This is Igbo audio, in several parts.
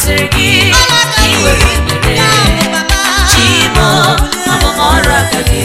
masịrị gị iwere mere chimo ọmụmụ ọrụ aka gị.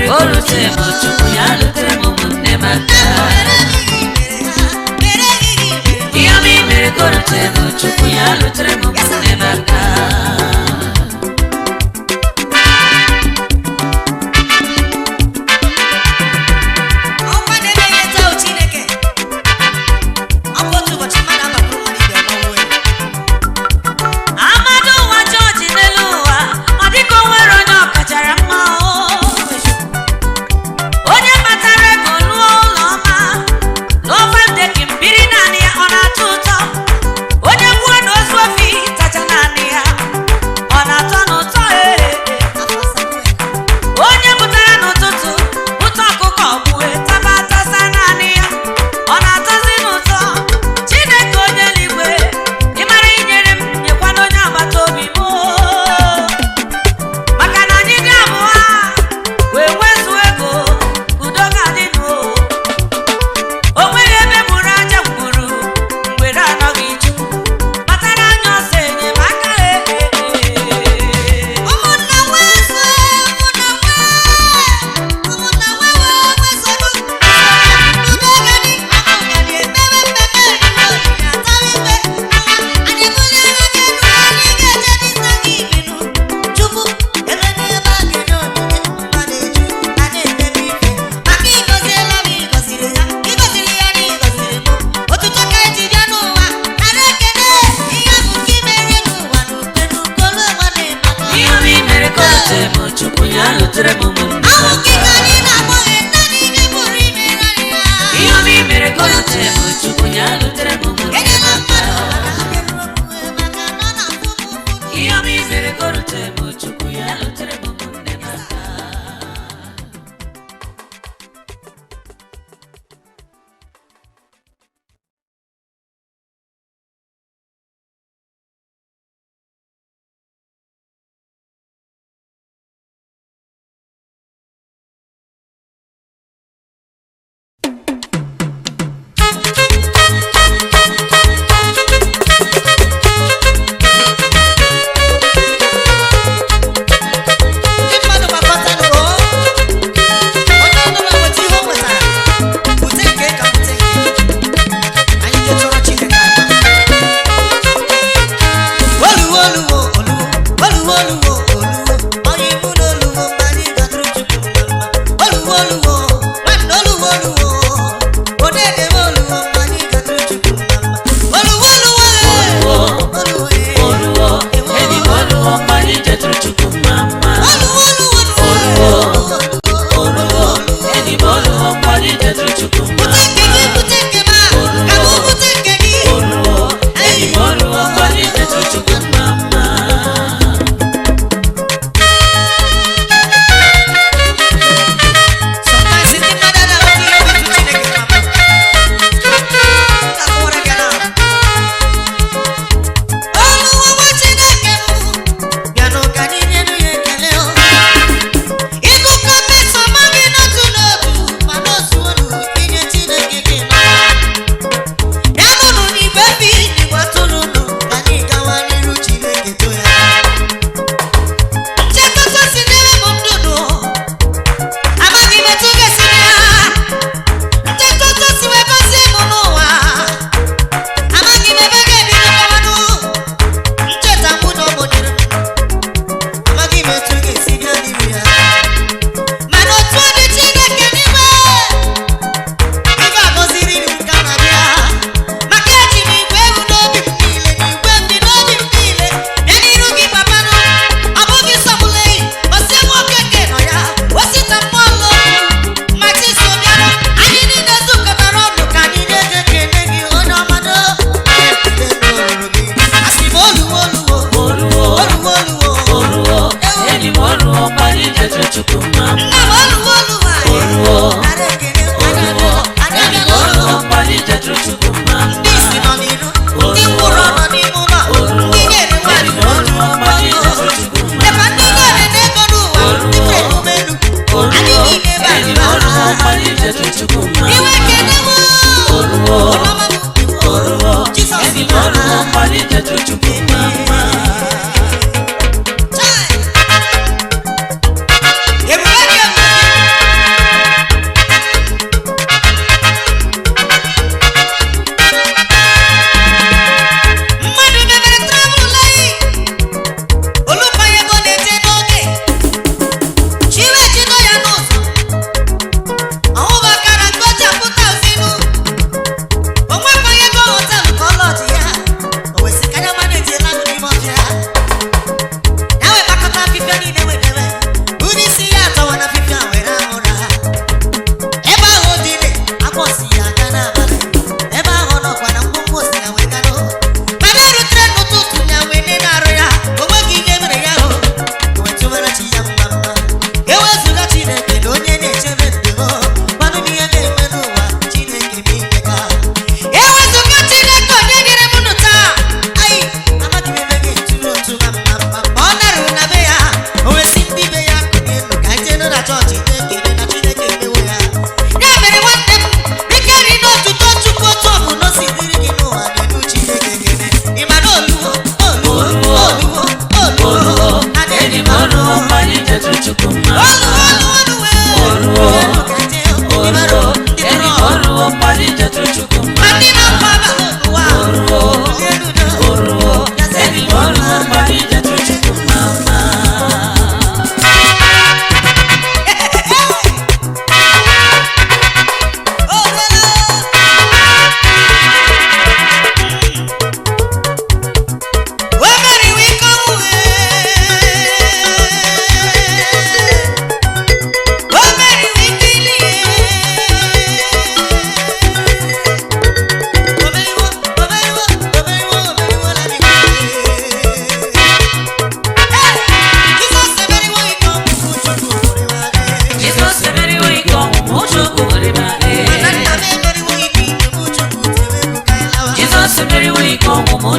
Sometimes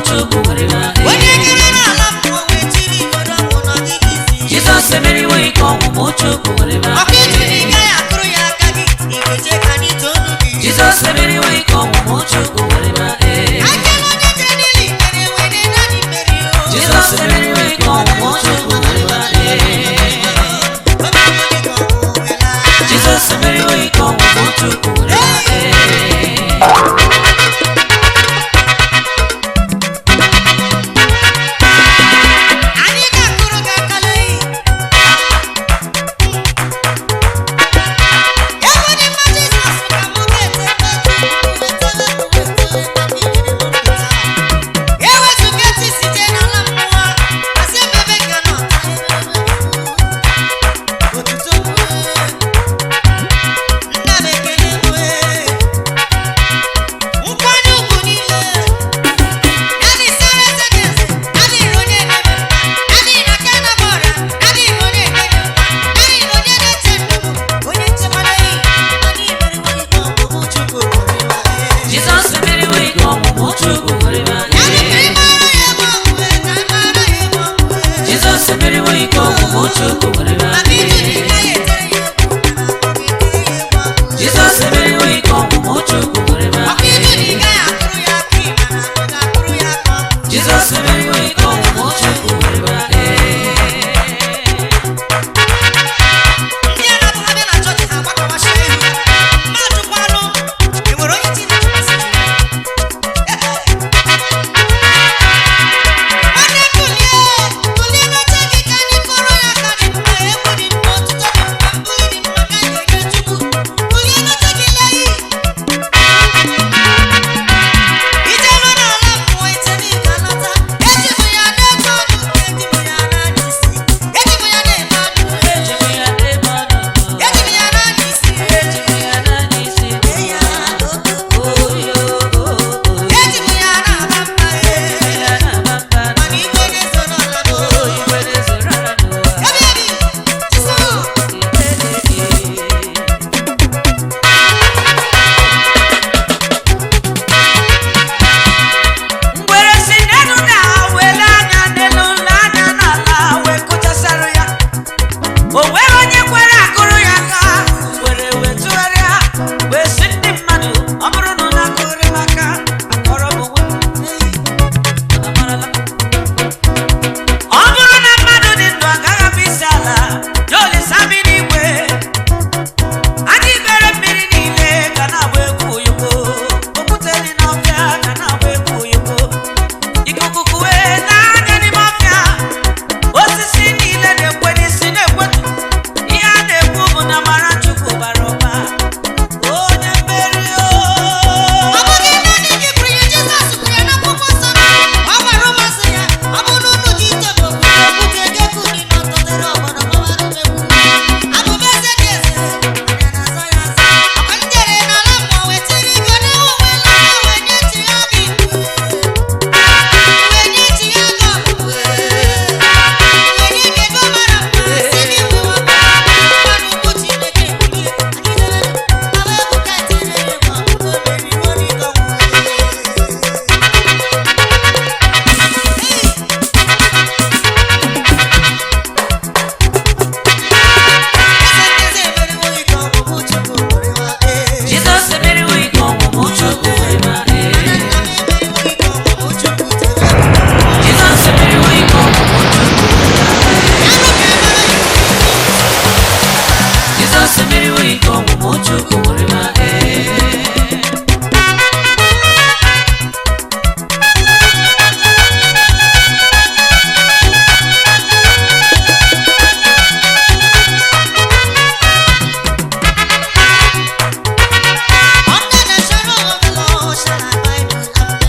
Chukwu werema. Onye kere n'ala mmụọ wee chiri igodo ọnwụ n'ọdịghị isi. Jesus emeriwo ike ọnwụ Chukwu werema. Ọkụ ịtụ na ị gaghị akụrụ ya aka gị, iweje ka anyị toonu gị. Jesus emeriwo ike ọnwụ Chukwu werema. Aka na onye jere n'ili mere were naanị mmeri o. Jesus emeriwo ike ọnwụ Chukwu werema. Jesus emeriwo ike ọnwụ Chukwu werema.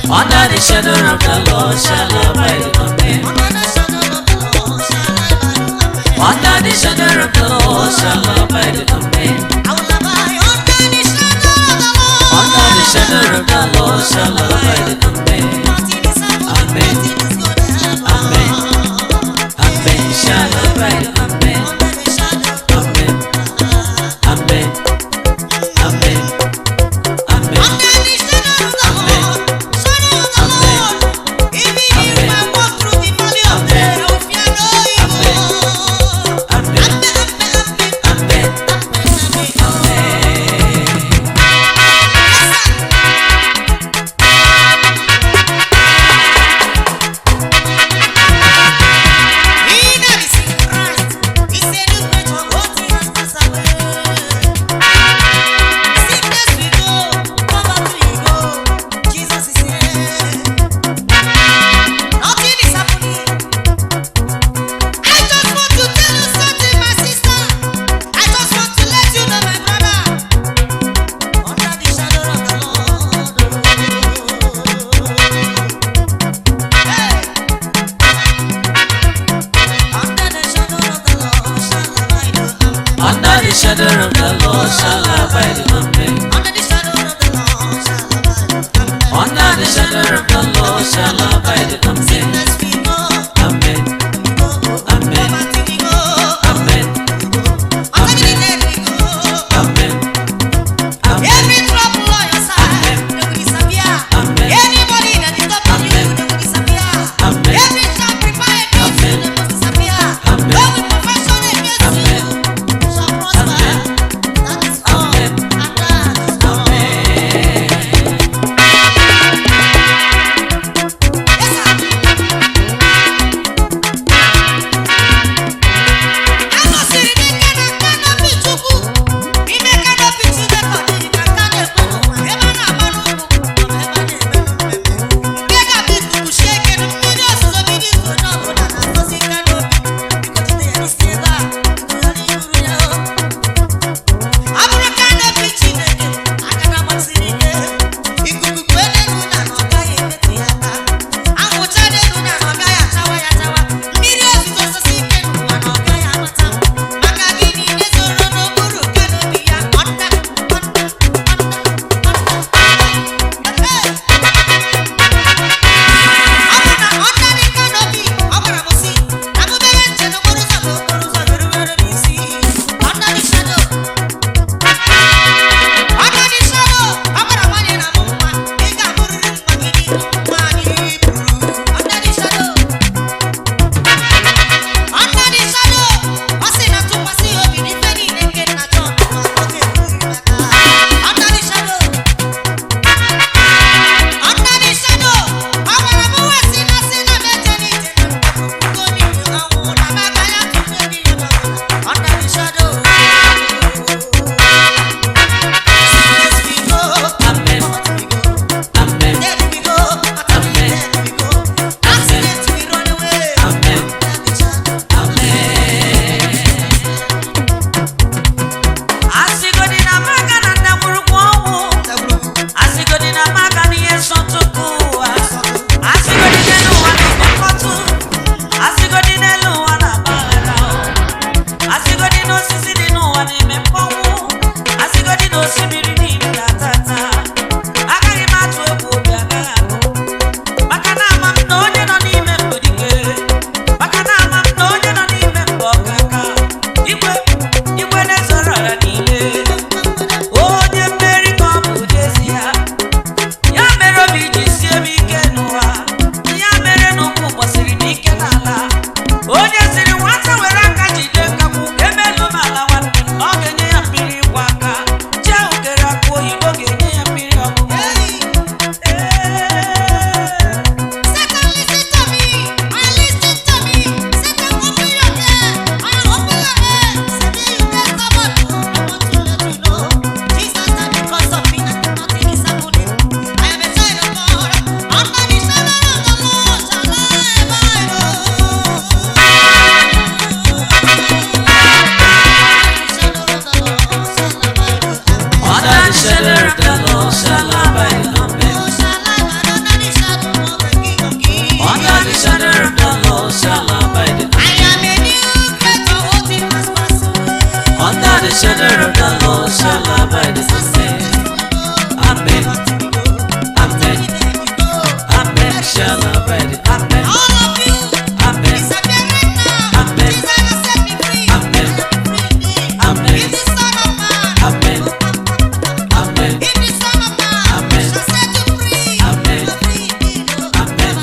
Under the shadow of the Lord shall abide. Amen. Under the shadow of the Lord shall abide. Amen. Under the shadow of the Lord shall abide. Amen. Amen. Amen. Amen. Shall abide. Amen. Amen. Amen. Amen. Amen. Amen. Lord shall abide. Amen. Under the shadow of the Lord shall abide. Under the shadow of the Lord shall abide. Amen. Sickness we go. Amen. Amen. Poverty we go. Amen. Under the dead we go. Amen. Every trouble on your side, they will disappear. Amen. Anybody that is stopping you, they will disappear. Amen. Every sacrifice against you, they must disappear. Amen. Every profession against Amen. you shall prosper. That is all. Amen. And that is all. Yes, sir. Amasịrị gị ka na kanopi Chukwu, ime kanopi Chineke dị ka nka na-ekwe n'ụwa, ebe a na-agba n'ugwu maọbụ ebe a na-eme n'mmemme. Nke ga-abụ ikuku sie ike na mmiri ozuzo bibi izu onye ọbụla na-agọzi kanopi. Biko jide ya n'isi ebe a, tụgharịa iburu ya o. Ọ bụrụ kanopi Chineke, aka ga-agbasiri ike. Ikuku kwee n'elu na ọ gaghị emetụ ya aka. Anwụcha n'elu na ọ gaghị achawa ya achawa. Mmiri ozuzo sosi ike n'ụwa na ọ gaghị amata m. Maka gịnị na-ezoro n'okpuru kanopi ya? Ọnda, ọnda, ọnda, ọnda. Hey! Ọ bụ na ọnda dị kanopi, ọ gwara m sị, na m mere nche n'okporo ụzọ ma okporo ụzọ ga-erubere m isi. Ọnda dị shadow. Ọnda dị shadow. Ọ gwara nwanyị na mụ nwa, ị ga-amụrịrị nwa gị n'ihu nwa anyị buru. Ọnda dị shadow. Under the shadow, ọ sị na tụkwasị ya obi n'ife niile nke nna John ma ọ ga-ekwurịrị maka. Under the shadow. Under the shadow, ọ gwara m wee sị na m eje n'ije na mkpụrụ n'ime ọnwụ na m agaghị atụfu ebi ya n'ọbụla. Under the shadow. Sickness we go. Amen. Poverty we go. Amen. Death we go. Utterly death we go. Accident we run away. Amen. Under the shadow. Asigodi na maka na ndamurukwu ọnwụ. Asigodi na maka na ihe nsọtụkụ ụwa. Asigodi n'elu ụwa na-eme mkpọtụ. Asigodi n'elu ụwa na-agbaghara. Asigodi n'osisi dị n'ụwa na-eme mkpọnwụ. Asigodi n'osimiri niile na-atata. Agaghị m atụ egwu, obi agaghị agụ. Maka na ama m na onye nọ n'ime m bụ dike. Maka na ama m na onye nọ n'ime m bụ ọkaka. Igwe na-ezoro ala niile. Onye mmeri ka ọ bụ n'ezie. Ya mere obi ji sie m ike n'ụwa. Ya mere na ụkwụ gbasiri m ike n'ala. Onye siri nwata were aka jide nkakwu, emelu m ala nwanne m, ọ ga-enye ya mmiri ịgwa aka. Chee ukere akụ oyibo ga-enye ya mmiri ọṅụṅụ. Satan, listen to me. Listen to me. Satan, open your ear. Open your ear. Say you get stubborn. I want to let you know, Jesus, that because of me, nothing is happening. I am a child of God. Under the shadow of the Lord shall I abide. Under the shadow of the Lord shall abide. Amen. Under the shadow of the Lord shall abide. I am a new creature, what it has passed away. Under the shadow of the Lord shall abide. Amen. Amen. Amen. Shall abide. Amen. All of you, Amen. disappear right now. Amen. Jesus has set me free. Amen. Free. Amen. If the Son of Man, Amen. Amen. if the Son of Man Amen. shall set you free, Amen. you are free indeed. Amen.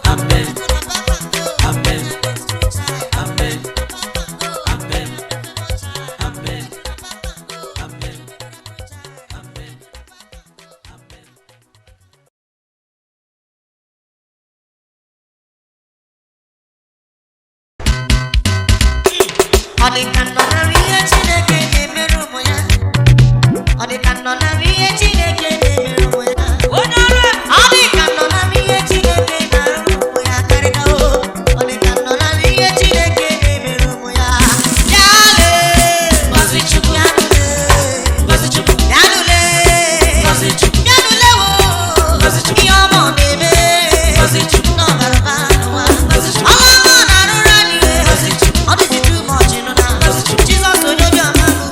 Amen. Amen. Amen. Amen. Amen. Amen. Amen. Ọ dị ka nọ na ihe Chineke na-emere ụmụ ya. Ọ dị ka nọ na ihe Chineke na-emere ụmụ ya. Onye ọrụ ebube. Ọ dị ka nọ na ihe Chineke na-arụ ụmụ ya karịa o. Ọ dị ka nọ na ihe Chineke na-emere ụmụ ya. Ya lee. Ngozi Chukwu. Ya lee. Ngozi Chukwu. Ya lee. Ngozi Chukwu. Ya lee wo. Ngozi Chukwu. Ihe ọma ọ na-eme. Ngozi Chukwu. N'ọbara ọba n'ụwa. Ngozi Chukwu. Ọma ọma ọ na-arụrụ anyị. Ngozi Chukwu. Ọ dịzi too much nụ na. Ngozi Chukwu. Jizọs onye obiọma bụ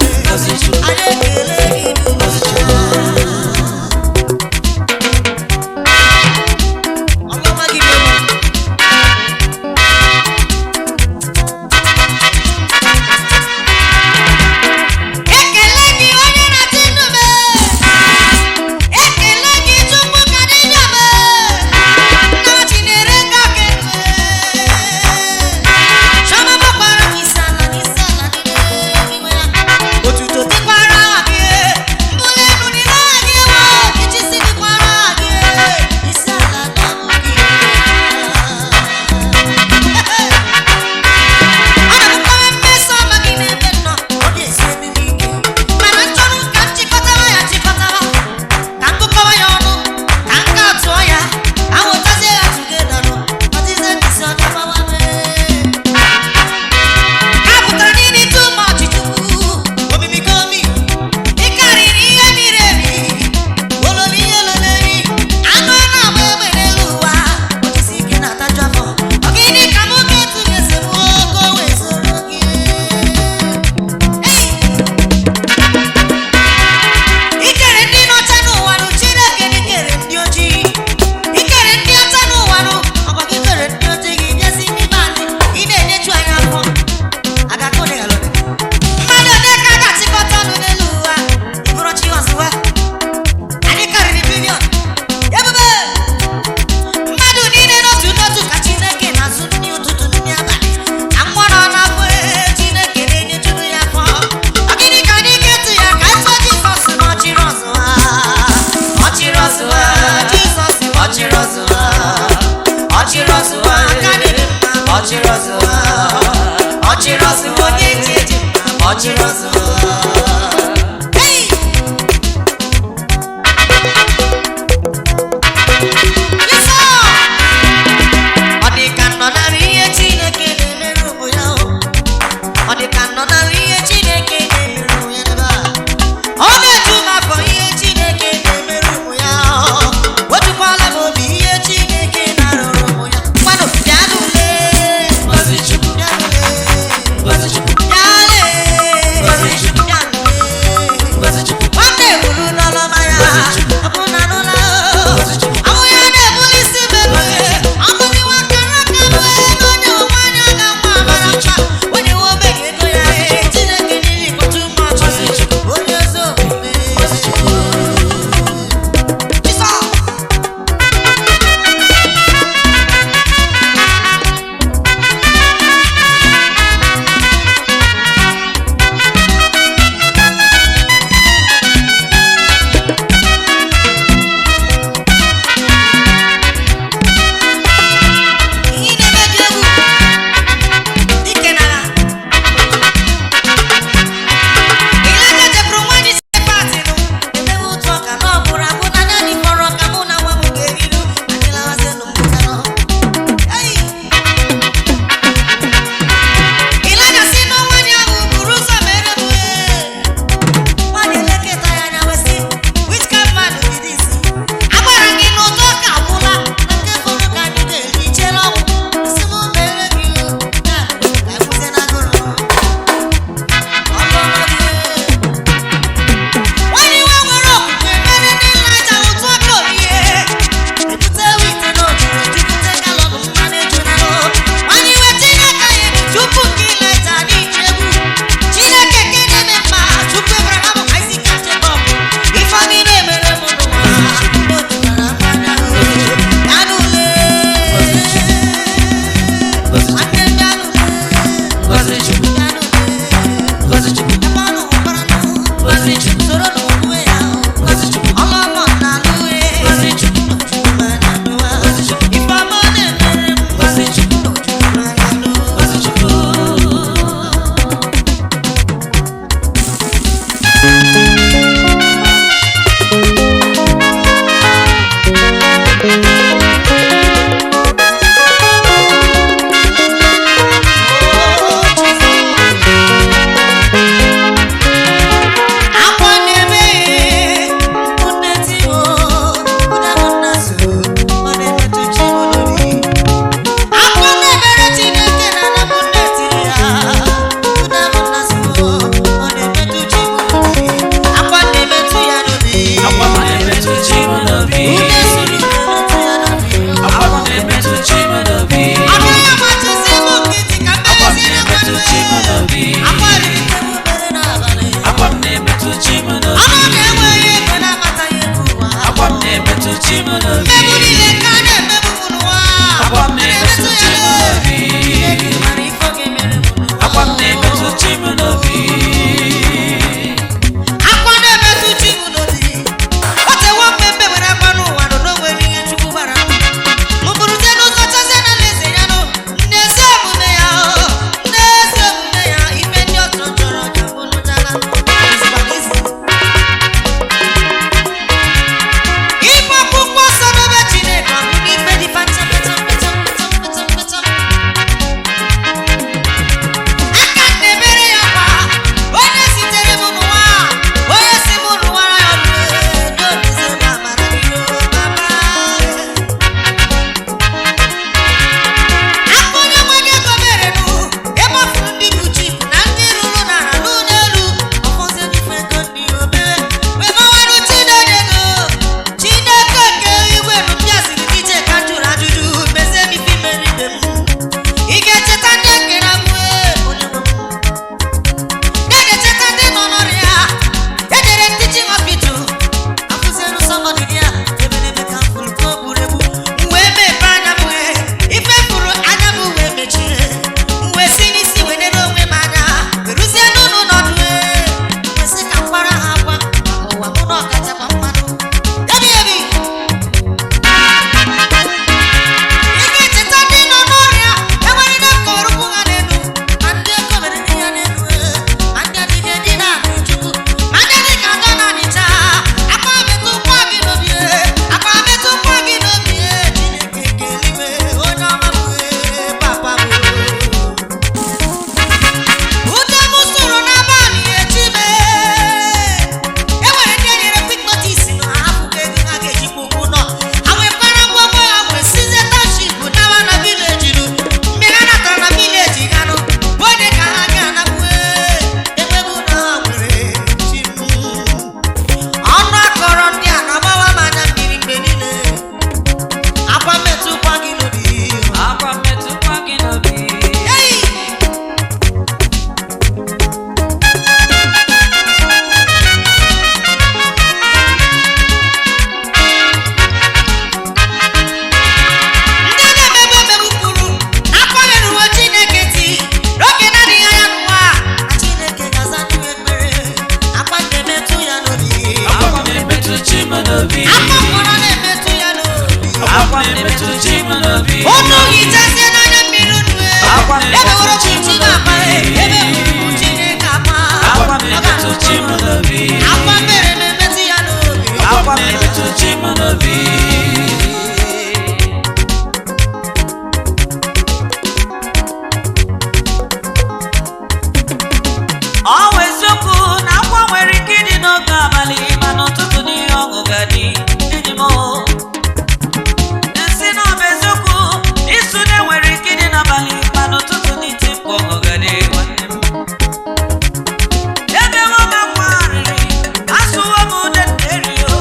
Asụwa m ude nderio,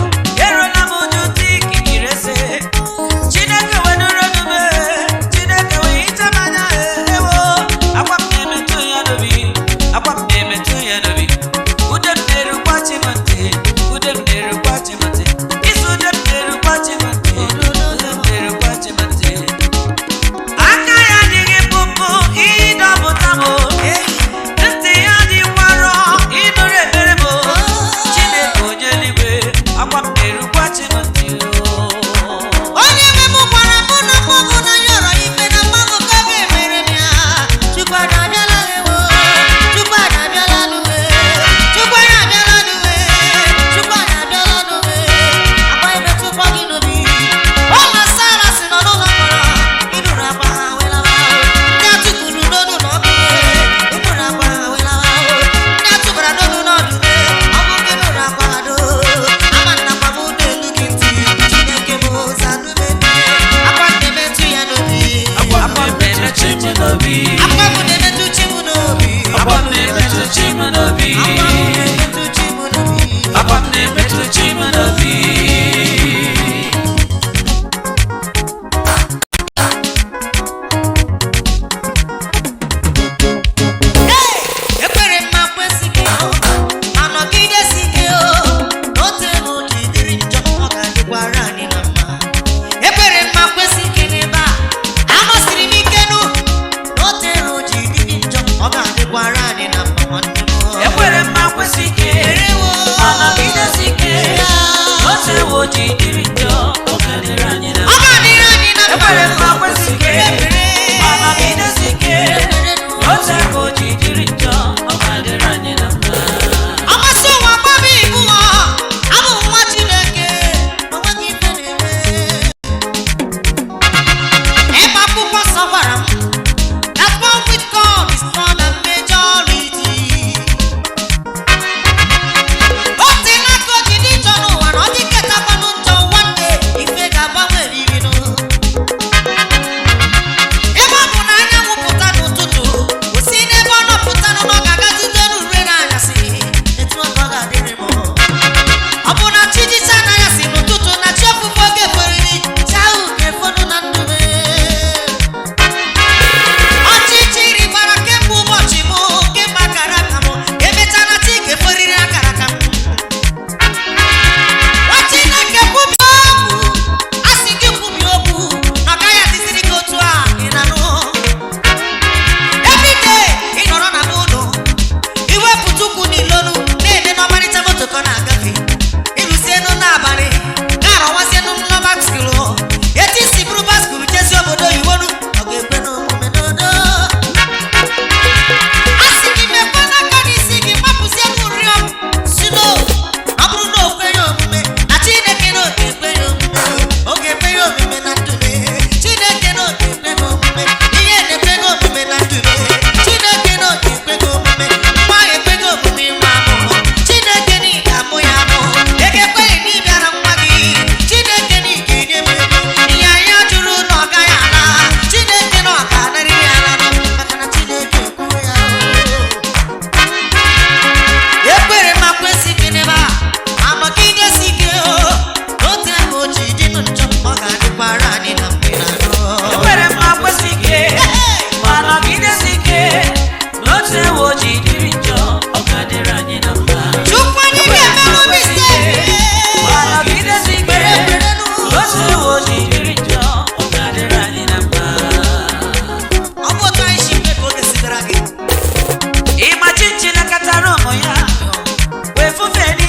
eruola m uju tikikiri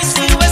isi